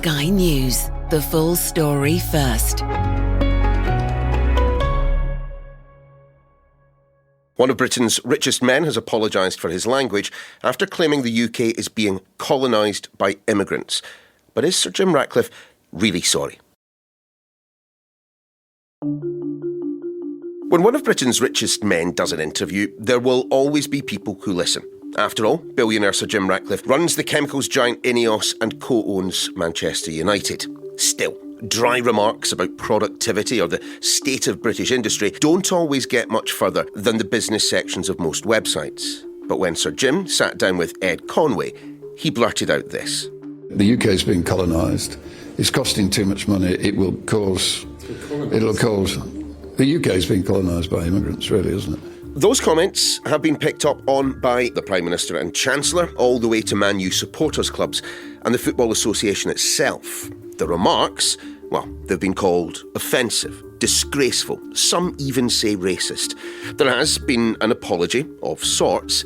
Sky News. The full story first. One of Britain's richest men has apologised for his language after claiming the UK is being colonised by immigrants. But is Sir Jim Ratcliffe really sorry? When one of Britain's richest men does an interview, there will always be people who listen. After all, billionaire Sir Jim Ratcliffe runs the chemicals giant Ineos and co-owns Manchester United. Still, dry remarks about productivity or the state of British industry don't always get much further than the business sections of most websites. But when Sir Jim sat down with Ed Conway, he blurted out this. The UK is being colonised. It's costing too much money. It'll cause. The UK is being colonised by immigrants, really, isn't it? Those comments have been picked up on by the Prime Minister and Chancellor, all the way to Man Utd supporters clubs and the Football Association itself. The remarks, well, they've been called offensive, disgraceful, some even say racist. There has been an apology of sorts,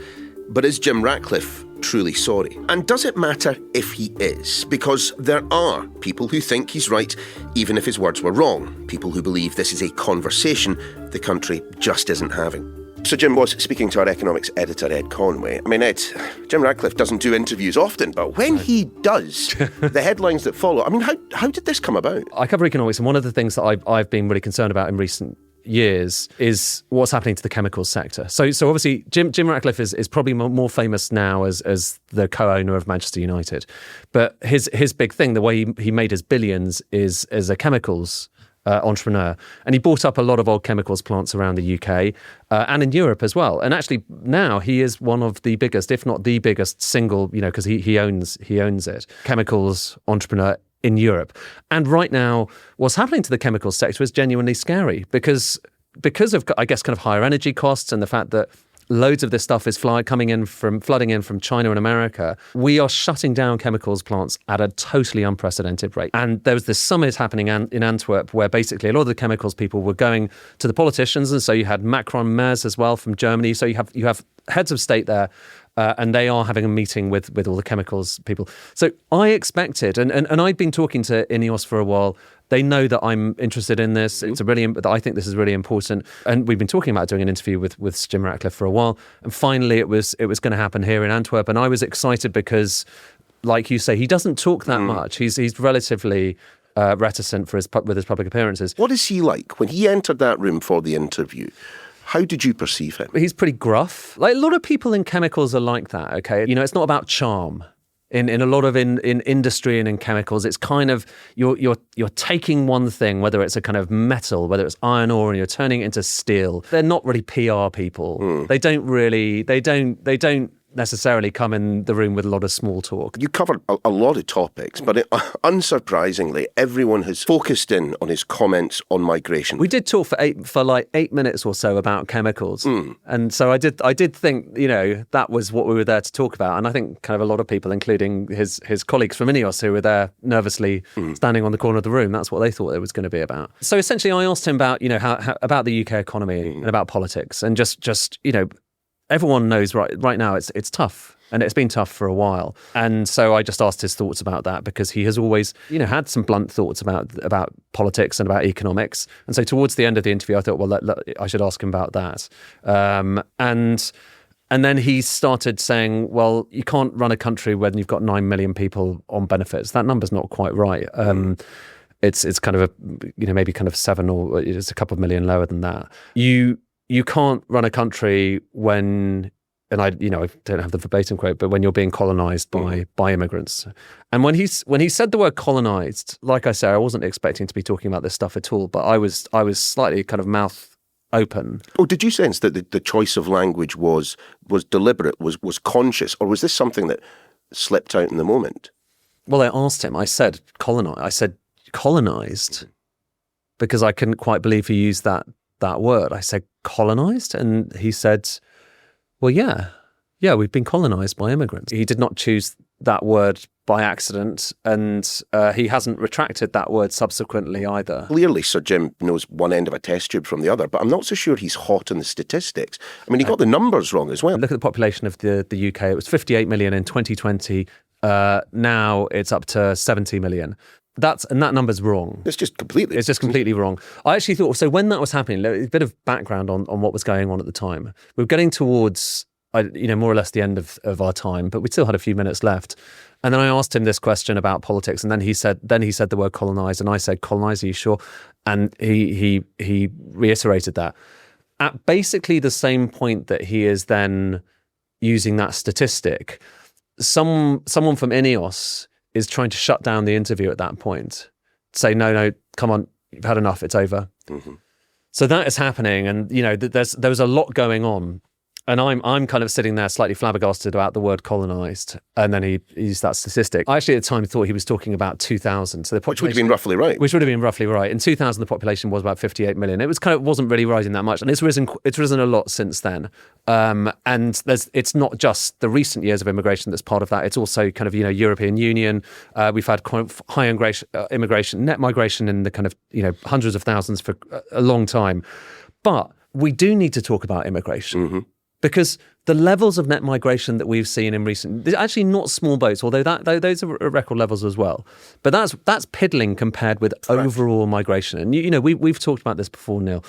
but is Jim Ratcliffe truly sorry? And does it matter if he is? Because there are people who think he's right, even if his words were wrong. People who believe this is a conversation the country just isn't having. Sir Jim was speaking to our economics editor, Ed Conway. I mean, Ed, Jim Ratcliffe doesn't do interviews often, but when he does, the headlines that follow, I mean, how did this come about? I cover economics, and one of the things that I've been really concerned about in recent years is what's happening to the chemicals sector. So obviously, Jim Ratcliffe is probably more famous now as the co-owner of Manchester United. But his big thing, the way he made his billions, is as a chemicals entrepreneur, and he bought up a lot of old chemicals plants around the UK and in Europe as well. And actually now he is one of the biggest, if not the biggest single, because he owns it, chemicals entrepreneur in Europe. And right now, what's happening to the chemicals sector is genuinely scary because of, I guess, kind of higher energy costs and the fact that loads of this stuff is flooding in from China and America. We are shutting down chemicals plants at a totally unprecedented rate. And there was this summit happening in Antwerp where basically a lot of the chemicals people were going to the politicians. And so you had Macron mayors as well from Germany. So you have heads of state there. And they are having a meeting with all the chemicals people. So I expected, and I'd been talking to Ineos for a while. They know that I'm interested in this. I think this is really important. And we've been talking about doing an interview with Jim Ratcliffe for a while. And finally, it was going to happen here in Antwerp. And I was excited because, like you say, he doesn't talk that much. He's relatively reticent with his public appearances. What is he like when he entered that room for the interview? How did you perceive him? He's pretty gruff. Like a lot of people in chemicals are like that, okay? It's not about charm. In a lot of in industry and in chemicals, it's kind of you're taking one thing, whether it's a kind of metal, whether it's iron ore, and you're turning it into steel. They're not really PR people. They don't necessarily come in the room with a lot of small talk. You covered a lot of topics, but unsurprisingly, everyone has focused in on his comments on migration. We did talk for like 8 minutes or so about chemicals. And so I did think, that was what we were there to talk about. And I think kind of a lot of people, including his colleagues from Ineos who were there nervously standing on the corner of the room, that's what they thought it was going to be about. So essentially I asked him about, how about the UK economy and about politics and just everyone knows right now it's tough, and it's been tough for a while. And so I just asked his thoughts about that because he has always, had some blunt thoughts about politics and about economics. And so towards the end of the interview, I thought, well, I should ask him about that. And then he started saying, well, you can't run a country when you've got 9 million people on benefits. That number's not quite right. It's kind of maybe kind of 7 or it's a couple of million lower than that. You can't run a country when, and I don't have the verbatim quote, but when you're being colonised by immigrants. And when he said the word colonised, like I said, I wasn't expecting to be talking about this stuff at all, but I was slightly kind of mouth open. Oh, did you sense that the choice of language was deliberate, was conscious, or was this something that slipped out in the moment? Well, I asked him. I said colonised, because I couldn't quite believe he used that word. I said colonised, and he said, well, yeah, we've been colonised by immigrants. He did not choose that word by accident, and he hasn't retracted that word subsequently either. Clearly, Sir Jim knows one end of a test tube from the other, but I'm not so sure he's hot on the statistics. I mean, he got the numbers wrong as well. Look at the population of the UK. It was 58 million in 2020. Now it's up to 70 million. That number's wrong. It's just completely wrong. I actually thought, so when that was happening, a bit of background on what was going on at the time. We were getting towards, more or less the end of our time, but we still had a few minutes left. And then I asked him this question about politics, and then he said the word colonised, and I said, colonised, are you sure? And he reiterated that. At basically the same point that he is then using that statistic, someone from INEOS is trying to shut down the interview at that point. Say, no, come on, you've had enough, it's over. Mm-hmm. So that is happening, and there was a lot going on. And I'm kind of sitting there slightly flabbergasted about the word colonised, and then he used that statistic. I actually at the time thought he was talking about 2000. So which would have been roughly right. Which would have been roughly right. In 2000, the population was about 58 million. It wasn't really rising that much, and it's risen a lot since then. And it's not just the recent years of immigration that's part of that. It's also kind of European Union. We've had quite high immigration, net migration in the kind of hundreds of thousands for a long time. But we do need to talk about immigration. Mm-hmm. Because the levels of net migration that we've seen in recent, actually not small boats, although those are at record levels as well. But that's piddling compared with overall migration. And we've talked about this before, Neil.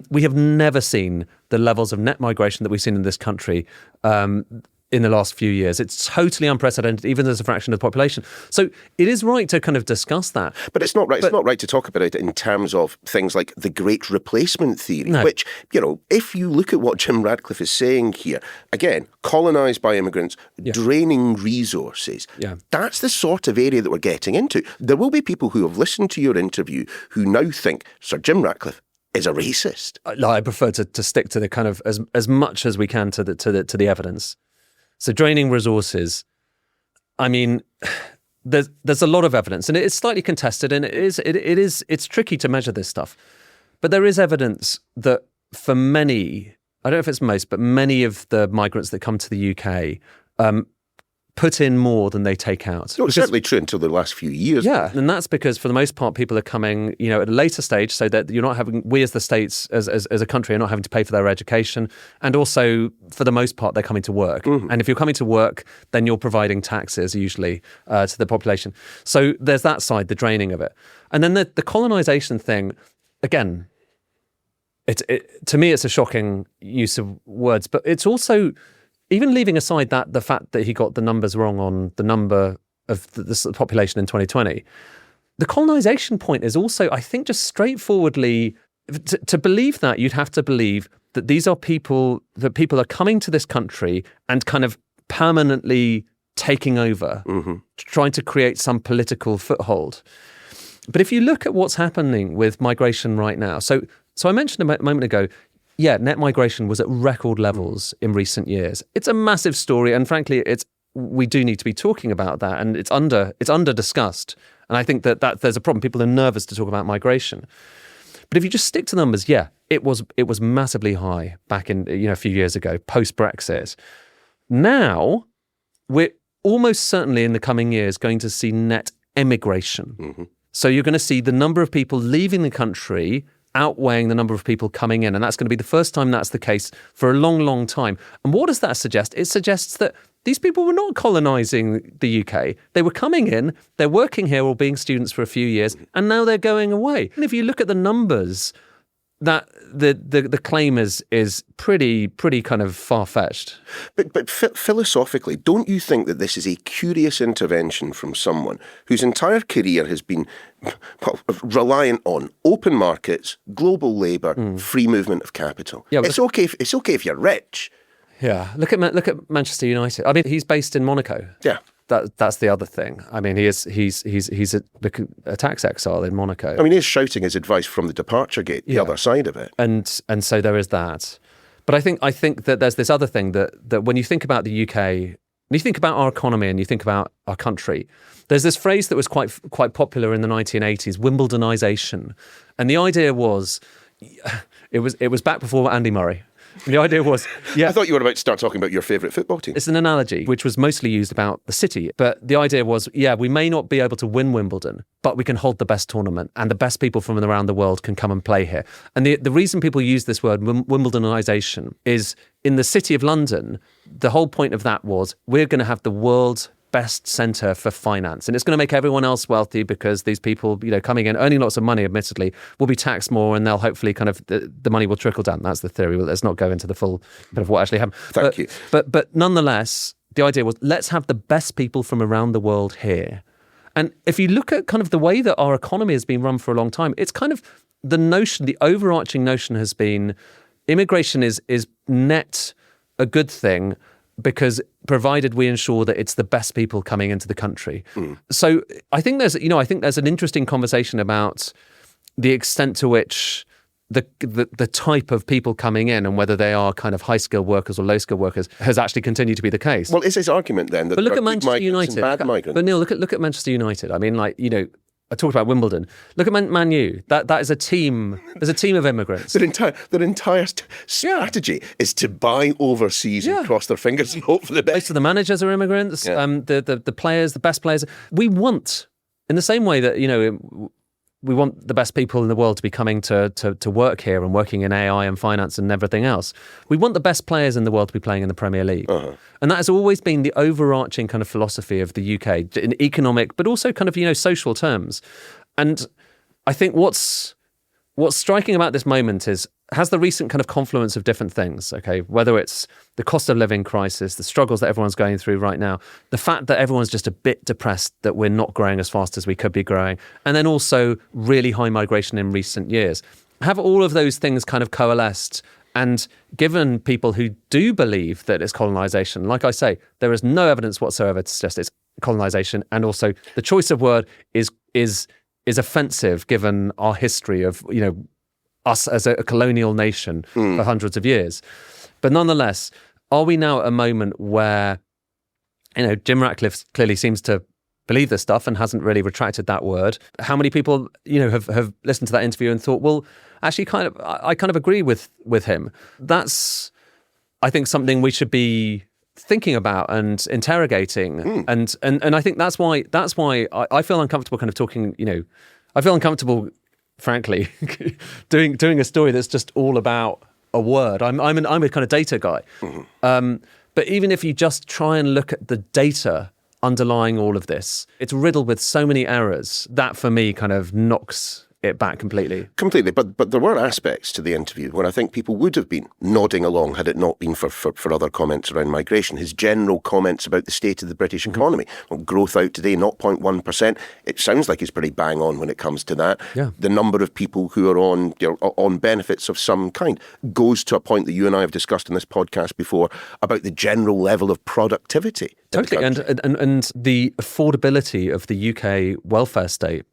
We have never seen the levels of net migration that we've seen in this country in the last few years. It's totally unprecedented, even as a fraction of the population. So it is right to kind of discuss that. But it's not right. It's not right to talk about it in terms of things like the Great Replacement theory, which, if you look at what Jim Ratcliffe is saying here, again, colonised by immigrants, draining resources, that's the sort of area that we're getting into. There will be people who have listened to your interview who now think Sir Jim Ratcliffe is a racist. I prefer to stick to the kind of as much as we can to the evidence. So draining resources, I mean, there's a lot of evidence, and it is slightly contested, and it's tricky to measure this stuff. But there is evidence that for many, I don't know if it's most, but many of the migrants that come to the UK put in more than they take out. No, it's certainly true until the last few years. Yeah, and that's because for the most part, people are coming, at a later stage, so that you're not having, we as the states, as a country, are not having to pay for their education, and also for the most part, they're coming to work. Mm-hmm. And if you're coming to work, then you're providing taxes usually to the population. So there's that side, the draining of it, and then the colonisation thing. Again, to me, it's a shocking use of words, but it's also, even leaving aside the fact that he got the numbers wrong on the number of the population in 2020, the colonisation point is also, I think, just straightforwardly, to believe that, you'd have to believe that these are people are coming to this country and kind of permanently taking over, trying to create some political foothold. But if you look at what's happening with migration right now, so I mentioned a moment ago, net migration was at record levels in recent years. It's a massive story, and frankly, we do need to be talking about that, and it's under discussed. And I think that there's a problem. People are nervous to talk about migration. But if you just stick to numbers, it was massively high back in a few years ago, post Brexit. Now we're almost certainly in the coming years going to see net emigration. Mm-hmm. So you're going to see the number of people leaving the country outweighing the number of people coming in. And that's going to be the first time that's the case for a long, long time. And what does that suggest? It suggests that these people were not colonising the UK. They were coming in, they're working here or being students for a few years, and now they're going away. And if you look at the numbers, that the claim is pretty kind of far-fetched. But philosophically, don't you think that this is a curious intervention from someone whose entire career has been reliant on open markets, global labour, free movement of capital? Yeah, it's okay if you're rich. Yeah, look at Manchester United. I mean, he's based in Monaco. Yeah. That's the other thing. I mean, he's a tax exile in Monaco. I mean, he's shouting his advice from the departure gate, the other side of it. And so there is that. But I think that there's this other thing that when you think about the UK, when you think about our economy and you think about our country, there's this phrase that was quite popular in the 1980s, Wimbledonisation. And the idea was, it was back before Andy Murray. The idea was, I thought you were about to start talking about your favourite football team. It's an analogy, which was mostly used about the city. But the idea was, we may not be able to win Wimbledon, but we can hold the best tournament and the best people from around the world can come and play here. And the reason people use this word, Wimbledonisation, is in the city of London, the whole point of that was, we're going to have the world's best centre for finance. And it's going to make everyone else wealthy because these people, coming in, earning lots of money, admittedly, will be taxed more and they'll hopefully the money will trickle down. That's the theory. Let's not go into the full kind of what actually happened. Thank you. But nonetheless, the idea was, let's have the best people from around the world here. And if you look at kind of the way that our economy has been run for a long time, it's kind of the overarching notion has been immigration is net a good thing because provided we ensure that it's the best people coming into the country. So I think there's an interesting conversation about the extent to which the type of people coming in and whether they are kind of high-skilled workers or low-skilled workers has actually continued to be the case. Well, is his argument then that but look there at are good Manchester migrants United. and bad migrants? But Neil, look at Manchester United. I mean, I talked about Wimbledon. Look at Man U. That is a team. There's a team of immigrants. Their entire strategy is to buy overseas and cross their fingers and hope for the best. Most of the managers are immigrants. Yeah. The players, the best players. We want, in the same way that we want the best people in the world to be coming to work here and working in AI and finance and everything else. We want the best players in the world to be playing in the Premier League. And that has always been the overarching kind of philosophy of the UK in economic, but also kind of, social terms. And I think what's striking about this moment has the recent kind of confluence of different things, okay, whether it's the cost of living crisis, the struggles that everyone's going through right now, the fact that everyone's just a bit depressed that we're not growing as fast as we could be growing, and then also really high migration in recent years. Have all of those things kind of coalesced, and given people who do believe that it's colonisation, like I say, there is no evidence whatsoever to suggest it's colonisation, and also the choice of word is offensive given our history of, us as a colonial nation for hundreds of years. But nonetheless, are we now at a moment where, Jim Ratcliffe clearly seems to believe this stuff and hasn't really retracted that word. How many people, have listened to that interview and thought, well, actually I kind of agree with him. That's, I think, something we should be thinking about and interrogating. And I think that's why I feel uncomfortable kind of talking, I feel uncomfortable, frankly, doing a story that's just all about a word. I'm a kind of data guy. But even if you just try and look at the data underlying all of this, it's riddled with so many errors that for me kind of knocks it back completely. Completely, but there were aspects to the interview where I think people would have been nodding along had it not been for other comments around migration. His general comments about the state of the British economy. Well, growth out today, 0.1%. It sounds like he's pretty bang on when it comes to that. Yeah. The number of people who are on benefits of some kind goes to a point that you and I have discussed in this podcast before about the general level of productivity. Totally, and the affordability of the UK welfare state.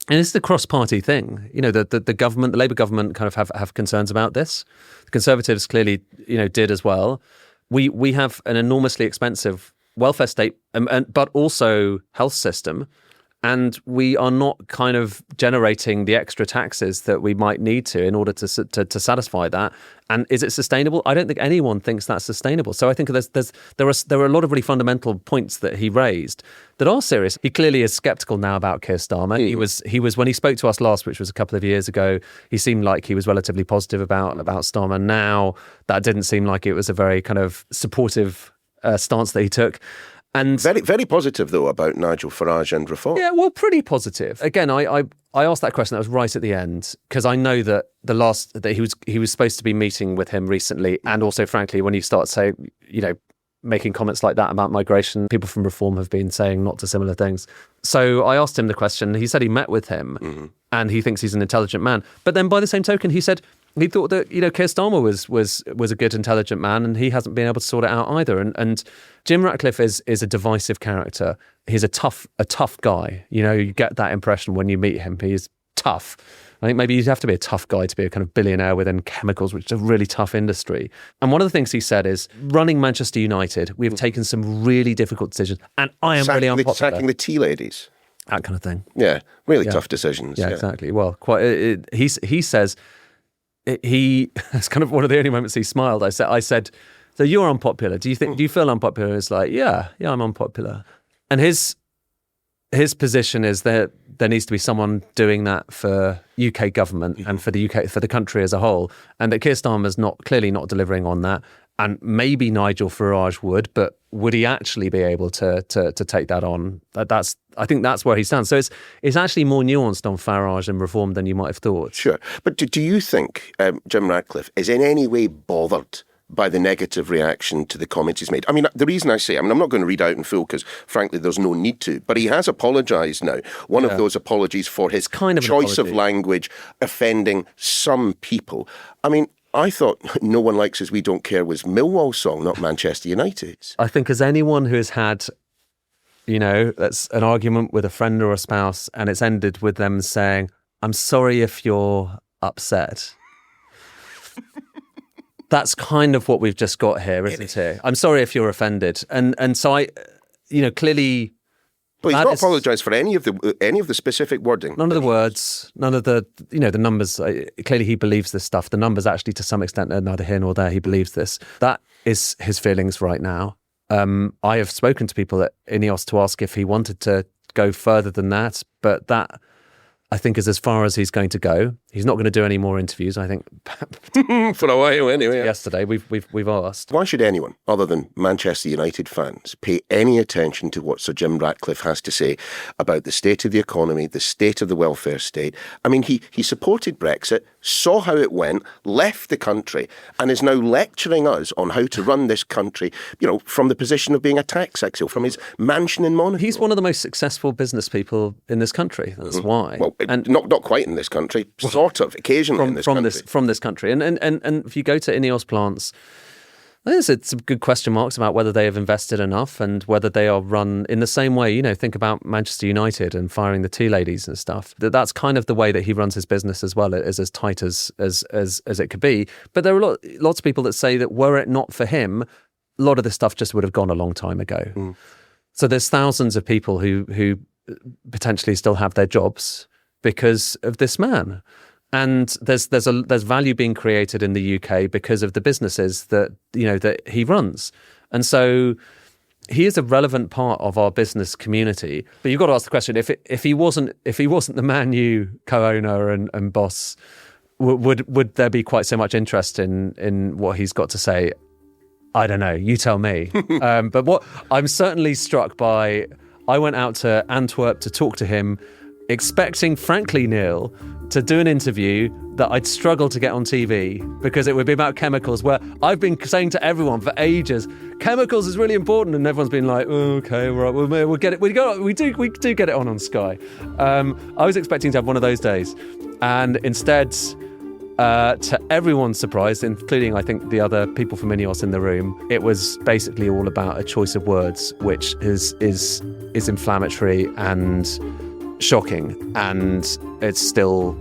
And it's the cross-party thing. The government, the Labour government kind of have concerns about this. The Conservatives clearly, did as well. We have an enormously expensive welfare state, but also health system. And we are not kind of generating the extra taxes that we might need to in order to satisfy that. And is it sustainable? I don't think anyone thinks that's sustainable. So I think there are a lot of really fundamental points that he raised that are serious. He clearly is sceptical now about Keir Starmer. He was when he spoke to us last, which was a couple of years ago, he seemed like he was relatively positive about Starmer. Now that didn't seem like it was a very kind of supportive stance that he took. And very, very positive, though, about Nigel Farage and reform. Yeah, well, pretty positive. Again, I asked that question. That was right at the end because I know that he was supposed to be meeting with him recently, and also, frankly, when you start making comments like that about migration, people from Reform have been saying not dissimilar things. So I asked him the question. He said he met with him, and he thinks he's an intelligent man. But then, by the same token, he said he thought that Keir Starmer was a good, intelligent man, and he hasn't been able to sort it out either. And Jim Ratcliffe is a divisive character. He's a tough guy. You get that impression when you meet him. He's tough. I think maybe you'd have to be a tough guy to be a kind of billionaire within chemicals, which is a really tough industry. And one of the things he said is, running Manchester United, we've taken some really difficult decisions, and I am really unpopular. Sacking the tea ladies. That kind of thing. Yeah, really tough decisions. Yeah, exactly. Well, he says... it's kind of one of the only moments he smiled. I said, so you're unpopular. Do you feel unpopular? It's like, yeah, I'm unpopular. And his position is that there needs to be someone doing that for UK government and for the UK, for the country as a whole. And that Keir Starmer's clearly not delivering on that. And maybe Nigel Farage would, but would he actually be able to take that on? I think that's where he stands. So it's actually more nuanced on Farage and reform than you might have thought. Sure. But do you think Jim Ratcliffe is in any way bothered by the negative reaction to the comments he's made? I mean, the reason I say, I'm not going to read out in full because, frankly, there's no need to, but he has apologised now. One of those apologies for his kind of choice of language offending some people. I mean, I thought No One Likes Us, We Don't Care was Millwall's song, not Manchester United's. I think as anyone who has had, that's an argument with a friend or a spouse and it's ended with them saying, I'm sorry if you're upset. That's kind of what we've just got here, isn't it? I'm sorry if you're offended. And so I, clearly... Well, he's not apologised for any of the specific wording. None of the words, none of the, the numbers. Clearly he believes this stuff. The numbers actually, to some extent, are neither here nor there. He believes this. That is his feelings right now. I have spoken to people at Ineos to ask if he wanted to go further than that, but that, I think, is as far as he's going to go. He's not going to do any more interviews, I think. For a while, anyway. Yesterday, we've asked. Why should anyone, other than Manchester United fans, pay any attention to what Sir Jim Ratcliffe has to say about the state of the economy, the state of the welfare state? I mean, he supported Brexit, saw how it went, left the country, and is now lecturing us on how to run this country, from the position of being a tax exile, from his mansion in Monaco. He's one of the most successful business people in this country. That's why. Well, and not quite in this country, sort of, occasionally in this country. From this country. And if you go to Ineos plants, there's some good question marks about whether they have invested enough and whether they are run in the same way. Think about Manchester United and firing the tea ladies and stuff. That's kind of the way that he runs his business as well. It is as tight as it could be. But there are lots of people that say that were it not for him, a lot of this stuff just would have gone a long time ago. So there's thousands of people who potentially still have their jobs because of this man. And there's value being created in the UK because of the businesses that he runs. And so he is a relevant part of our business community. But you've got to ask the question, if he wasn't the Man U co-owner and boss, would there be quite so much interest in what he's got to say? I don't know. You tell me. But what I'm certainly struck by, I went out to Antwerp to talk to him, expecting, frankly, Niall, to do an interview that I'd struggle to get on TV because it would be about chemicals, where I've been saying to everyone for ages, chemicals is really important, and everyone's been like, oh, okay, right, we'll get it. We do get it on Sky. I was expecting to have one of those days, and instead, to everyone's surprise, including I think the other people from Ineos in the room, it was basically all about a choice of words, which is inflammatory and shocking, and it's still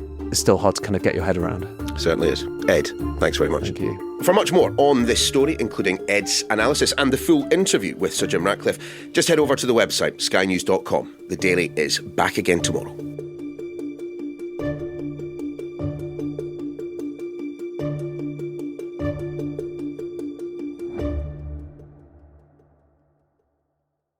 hard to kind of get your head around. Certainly is. Ed, thanks very much. Thank you. For much more on this story, including Ed's analysis and the full interview with Sir Jim Ratcliffe, just head over to the website skynews.com. The Daily is back again tomorrow.